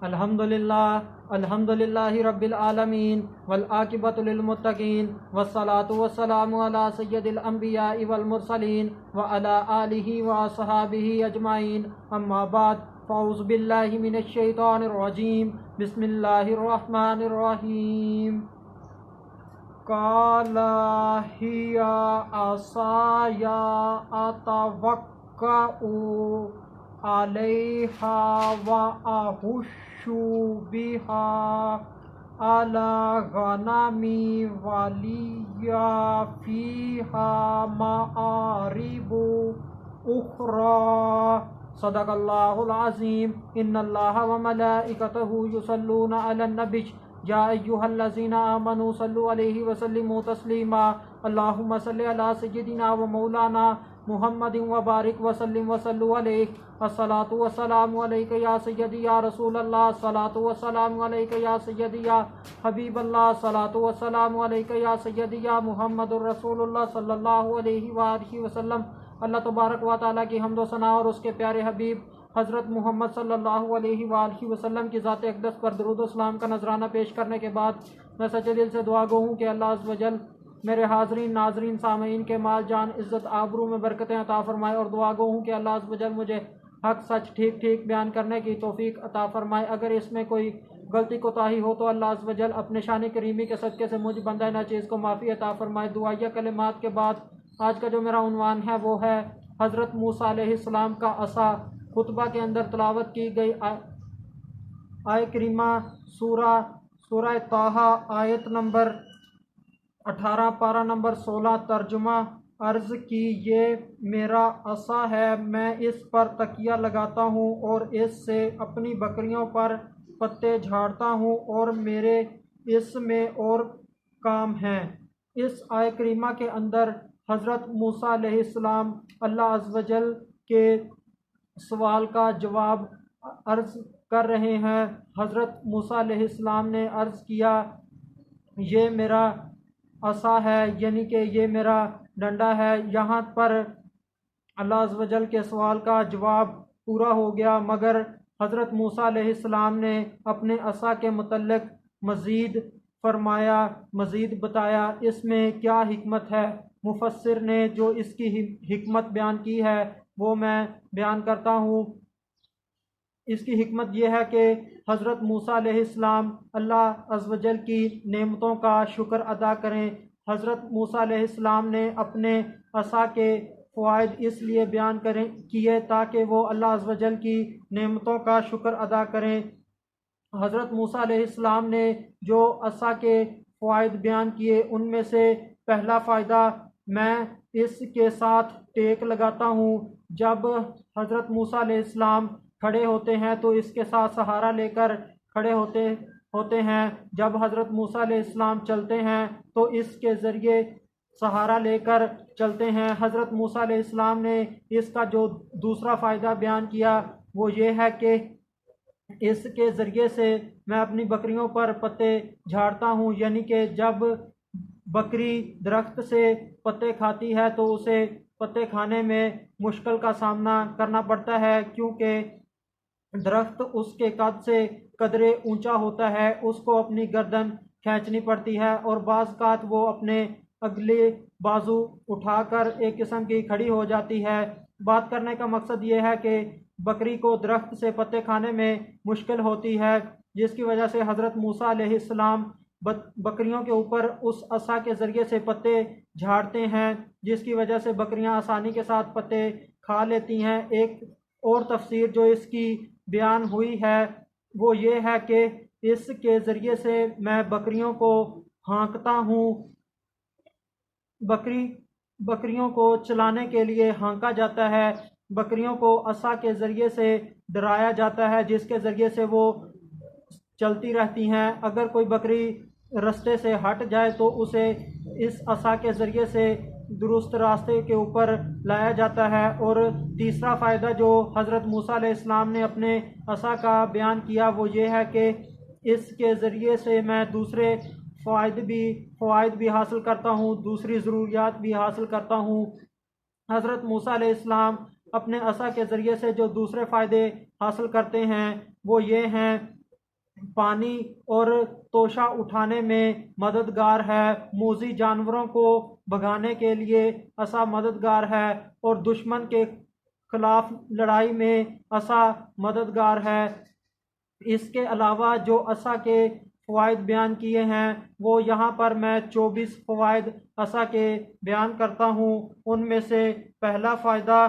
अल्हम्दुलिल्लाहि रब्बिल आलमीन वल आकिबतु लिल मुत्तकीन वस्सलातु वस्सलामु अला सय्यदिल अंबियाइ वल मुरसलीन व अला आलिहि व अस्हाबिहि अजमाइन अम्मा बाद फ़अऊज़ु बिल्लाहि मिनश शैतानिर रजीम बिस्मिल्लाहिर रहमानिर रहीम। काला हिया असाया अतवक्कउ अलैहा व अहुश्शु बिहा अला गनमी वलिया फीहा मारिबु उखरा। सदक़ल्लाहुल अज़ीम। इन्नल्लाहा व मलाइकतहु युसल्लूना अलन नबी या अय्युहल्लज़ीना आमनू सल्लु अलैहि व सल्लिमू तस्लीमा। अल्लाहुम्मा सल्लि अला सय्यिदिना व मौलाना मुहम्मदिन व बारिक व सल्लिम व सल्लु अलैहि। अस्सलातु वस्सलामु अलैका या सय्यदी या रसूलल्लाह। अस्सलातु वस्सलामु अलैका या सय्यदी या हबीबल्लाह। अस्सलातु वस्सलामु अलैका या सय्यदी या मुहम्मदुर रसूलुल्लाह सल्लल्लाहु अलैहि व आलिहि वसल्लम। अल्लाह तबारक व तआला की हम्द व सना और उसके प्यारे हबीब हज़रत मोहम्मद सल्लल्लाहु अलैहि व आलिहि वसल्लम की ज़ात अक़दस पर दरूद व सलाम का नजराना पेश करने के बाद मैं सच्चे दिल से दुआ गो हूँ कि अल्लाह अज़्ज़ व जल मेरे हाज़रीन नाज़रीन सामईन के माल जान इज़्ज़त आबरू में बरकतें अता फ़रमाए और दुआ गो हूँ कि अल्लाह अज़्ज़ व जल मुझे हक़ सच ठीक ठीक बयान करने की तौफ़ीक अता फ़रमाए। अगर इसमें कोई गलती कोताही हो तो अल्लाह अज़्ज़ व जल अपने शान करीमी के सदक़े से मुझ बंदा नाचीज़ को माफ़ी अता फ़रमाए। दुआया कलिमात के बाद आज का जो मेरा उन्वान है वो है हज़रत मूसा अलैहिस्सलाम का असा। खुतबा के अंदर तलावत की गई आय करीमा सूरह ताहा आयत नंबर 18 पारा नंबर 16। तर्जुमा अर्ज़ की ये मेरा असा है, मैं इस पर तकिया लगाता हूँ और इससे अपनी बकरियों पर पत्ते झाड़ता हूँ और मेरे इसमें और काम हैं। इस आय करीमा के अंदर हज़रत मूसा अलैहिस्सलाम अल्लाह अज़्ज़ व जल के सवाल का जवाब अर्ज़ कर रहे हैं। हज़रत मूसा अलैहिस्सलाम ने अर्ज़ किया ये मेरा असा है, यानी कि ये मेरा डंडा है। यहाँ पर अल्लाह अज़्ज़ व जल के सवाल का जवाब पूरा हो गया, मगर हज़रत मूसा अलैहिस्सलाम ने अपने असा के मुतल्लिक़ मज़ीद फरमाया, मज़ीद बताया। इसमें क्या हिकमत है? मुफस्सिर ने जो इसकी हिकमत बयान की है वो मैं बयान करता हूँ। इसकी हिकमत यह है कि हज़रत मूसा अलैहिस्सलाम अल्लाह अज़्ज़ व जल की नेमतों का शुक्र अदा करें। हज़रत मूसा अलैहिस्सलाम ने अपने असा के फ़वाइद इसलिए बयान किए ताकि वो अल्लाह अज़्ज़ व जल की नेमतों का शुक्र अदा करें। हज़रत मूसा अलैहिस्सलाम ने जो असा के फ़वाइद बयान किए उनमें से पहला फ़ायदा, मैं इसके साथ टेक लगाता हूँ। जब हज़रत मूसा अलैहिस्सलाम खड़े होते हैं तो इसके साथ सहारा लेकर खड़े होते हैं। जब हज़रत मूसा अलैहिस्सलाम चलते हैं तो इसके ज़रिए सहारा लेकर चलते हैं। हज़रत मूसा अलैहिस्सलाम ने इसका जो दूसरा फ़ायदा बयान किया वो ये है कि इसके ज़रिए से मैं अपनी बकरियों पर पत्ते झाड़ता हूँ, यानी कि जब बकरी दरख्त से पत्ते खाती है तो उसे पत्ते खाने में मुश्किल का सामना करना पड़ता है, क्योंकि दरख्त उसके कद से कदरे ऊंचा होता है, उसको अपनी गर्दन खींचनी पड़ती है और बाज़ वो अपने अगले बाजू उठाकर एक किस्म की खड़ी हो जाती है। बात करने का मकसद ये है कि बकरी को दरख्त से पत्ते खाने में मुश्किल होती है, जिसकी वजह से हज़रत मूसा अलैहिस्सलाम बकरियों के ऊपर उस असा के ज़रिए से पत्ते झाड़ते हैं, जिसकी वजह से बकरियां आसानी के साथ पत्ते खा लेती हैं। एक और तफसीर जो इसकी बयान हुई है वो ये है कि इसके ज़रिए से मैं बकरियों को हाँकता हूँ। बकरियों को चलाने के लिए हाँका जाता है। बकरियों को असा के ज़रिए से डराया जाता है, जिसके ज़रिए से वो चलती रहती हैं। अगर कोई बकरी रास्ते से हट जाए तो उसे इस असा के ज़रिए से दुरुस्त रास्ते के ऊपर लाया जाता है। और तीसरा फ़ायदा जो हज़रत मूसा अलैहिस्सलाम ने अपने असा का बयान किया वो ये है कि इसके ज़रिए से मैं दूसरे फ़वाइद भी हासिल करता हूँ, दूसरी ज़रूरियात भी हासिल करता हूँ। हज़रत मूसा अलैहिस्सलाम अपने असा के ज़रिए से जो दूसरे फ़ायदे हासिल करते हैं वो ये हैं पानी और तोशा उठाने में मददगार है। मूजी जानवरों को भगाने के लिए असा मददगार है और दुश्मन के खिलाफ लड़ाई में असा मददगार है। इसके अलावा जो असा के फ़वाइद बयान किए हैं वो यहाँ पर मैं 24 फ़वाइद असा के बयान करता हूँ। उनमें से पहला फ़ायदा,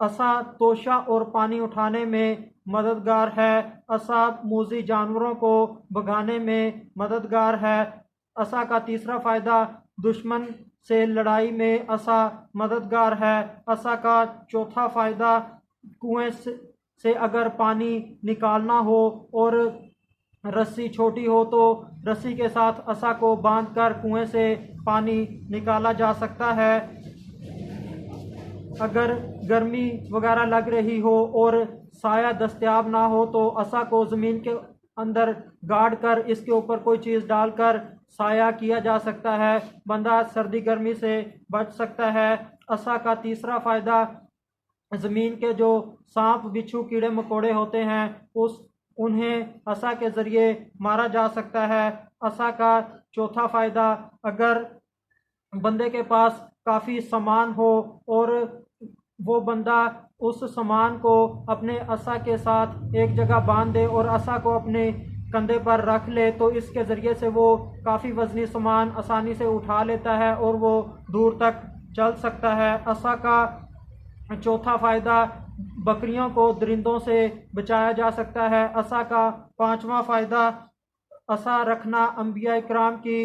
असा तोशा और पानी उठाने में मददगार है। असा मूजी जानवरों को भगाने में मददगार है। असा का तीसरा फ़ायदा, दुश्मन से लड़ाई में असा मददगार है। असा का चौथा फ़ायदा, कुएं से अगर पानी निकालना हो और रस्सी छोटी हो तो रस्सी के साथ असा को बांधकर कुएं से पानी निकाला जा सकता है। अगर गर्मी वगैरह लग रही हो और साया दस्तयाब ना हो तो असा को ज़मीन के अंदर गाड़ कर इसके ऊपर कोई चीज़ डालकर साया किया जा सकता है। बंदा सर्दी गर्मी से बच सकता है। असा का तीसरा फ़ायदा, ज़मीन के जो सांप बिच्छू कीड़े मकोड़े होते हैं उन्हें असा के ज़रिए मारा जा सकता है। असा का चौथा फ़ायदा, अगर बंदे के पास काफ़ी सामान हो और वो बंदा उस सामान को अपने असा के साथ एक जगह बांध दे और असा को अपने कंधे पर रख ले तो इसके ज़रिए से वो काफ़ी वज़नी सामान आसानी से उठा लेता है और वो दूर तक चल सकता है। असा का चौथा फ़ायदा, बकरियों को दरिंदों से बचाया जा सकता है। असा का पांचवा फ़ायदा, असा रखना अंबिया इकराम की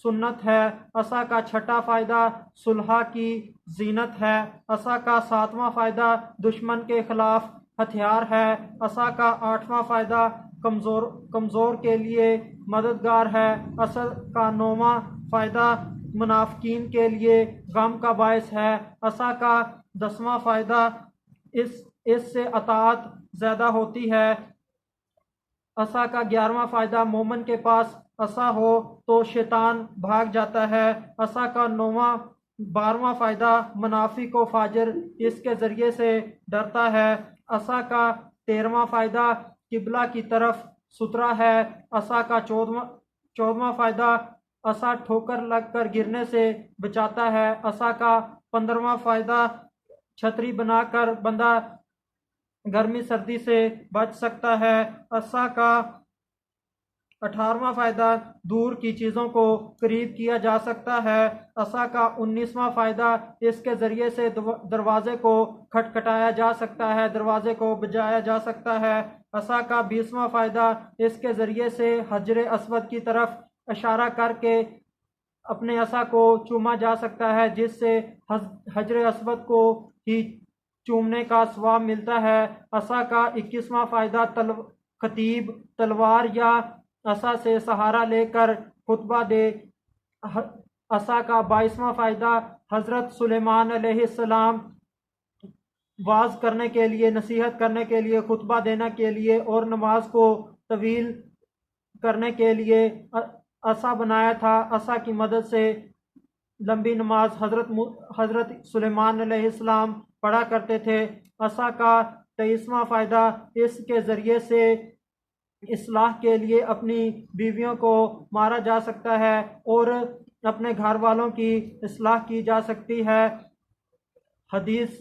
सुन्नत है। असा का छठा फ़ायदा, सुलह की जीनत है। असा का सातवां फ़ायदा, दुश्मन के खिलाफ हथियार है। असा का आठवां फ़ायदा, कमज़ोर के लिए मददगार है। असा का नौवां फ़ायदा, मुनाफिकीन के लिए गम का बायस है। असा का 10वां फ़ायदा, इससे अताअत ज़्यादा होती है। असा का 11वां फ़ायदा, मोमन के पास असा हो तो शैतान भाग जाता है। असा का 12वां फ़ायदा, मुनाफिक व फाजिर इसके ज़रिए से डरता है। असा का 13वां फ़ायदा, किबला की तरफ सुतरा है। असा का 14वां फ़ायदा, असा ठोकर लगकर गिरने से बचाता है। असा का 15वां फ़ायदा, छतरी बनाकर बंदा गर्मी सर्दी से बच सकता है। असा का 18वां फ़ायदा, दूर की चीज़ों को करीब किया जा सकता है। असा का 19वां फ़ायदा, इसके ज़रिए से दरवाज़े को खटखटाया जा सकता है, दरवाज़े को बजाया जा सकता है। असा का 20वां फ़ायदा, इसके ज़रिए से हजर अस्वद की तरफ इशारा करके अपने असा को चूमा जा सकता है, जिससे हजर अस्वद को ही चूमने का सवाब मिलता है। असा का 21वां फ़ायदा, खतीब तलवार या असा से सहारा लेकर खुतबा दे। असा का 22वां फ़ायदा, हज़रत सुलेमान अलैहिस्सलाम वाज करने के लिए, नसीहत करने के लिए, खुतबा देने के लिए और नमाज को तवील करने के लिए असा बनाया था। असा की मदद से लंबी नमाज हज़रत सुलेमान अलैहिस्सलाम पढ़ा करते थे। असा का 23वां फ़ायदा, इसके ज़रिए से इस्लाह के लिए अपनी बीवियों को मारा जा सकता है और अपने घर वालों की इस्लाह की जा सकती है। हदीस,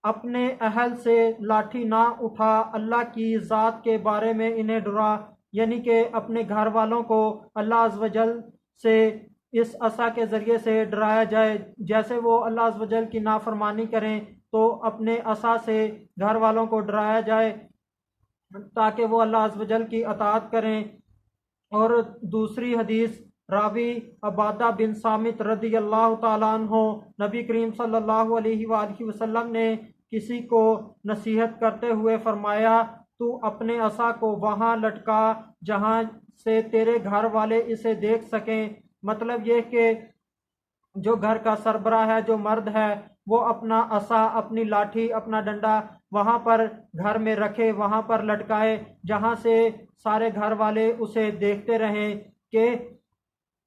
अपने अहल से लाठी ना उठा, अल्लाह की ज़ात के बारे में इन्हें डरा, यानी कि अपने घर वालों को अल्लाह अज़्ज़ व जल से इस असा के ज़रिए से डराया जाए। जैसे वो अल्लाह अज़्ज़ व जल की नाफरमानी करें तो अपने असा से घर वालों को डराया जाए ताकि वो अल्लाह अज़्ज़ व जल की अताअत करें। और दूसरी हदीस, रावी अबादा बिन सामित रदी अल्लाह ताला अन्हो, नबी करीम सल्लल्लाहु अलैहि वसल्लम ने किसी को नसीहत करते हुए फरमाया, तू अपने असा को वहाँ लटका जहाँ से तेरे घर वाले इसे देख सकें। मतलब ये कि जो घर का सरबरा है, जो मर्द है, वो अपना असा, अपनी लाठी, अपना डंडा वहाँ पर घर में रखे, वहाँ पर लटकाए जहाँ से सारे घर वाले उसे देखते रहें। कि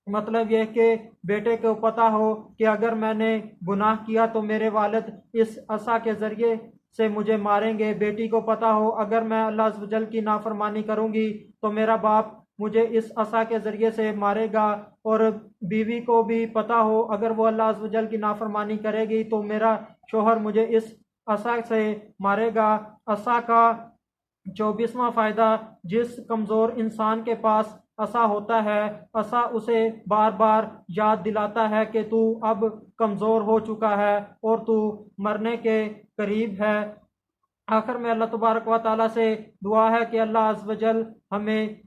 मतलब यह कि बेटे को पता हो कि अगर मैंने गुनाह किया तो मेरे वालिद इस असा के ज़रिए से मुझे मारेंगे। बेटी को पता हो अगर मैं अल्लाह अज़्ज़ वजल की नाफरमानी करूंगी तो मेरा बाप मुझे इस असा के ज़रिए से मारेगा, और बीवी को भी पता हो अगर वो अल्लाह अज़्ज़ वजल की नाफरमानी करेगी तो मेरा शोहर मुझे इस असा से मारेगा। असा का 24वां फायदा, जिस कमजोर इंसान के पास असा होता है, असा उसे बार बार याद दिलाता है कि तू अब कमजोर हो चुका है और तू मरने के करीब है। आखिर में अल्लाह तबारक व ताला से दुआ है कि अल्लाह अज़्ज़ वजल हमें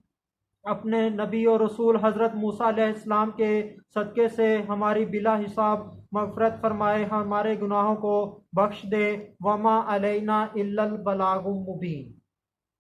अपने नबी और रसूल हज़रत मूसा अलैहिस्सलाम के सदक़े से हमारी बिला हिसाब मग़फ़िरत फरमाए, हमारे गुनाहों को बख्श दे। वमा अलैना इल्लल बलागुल मुबीन।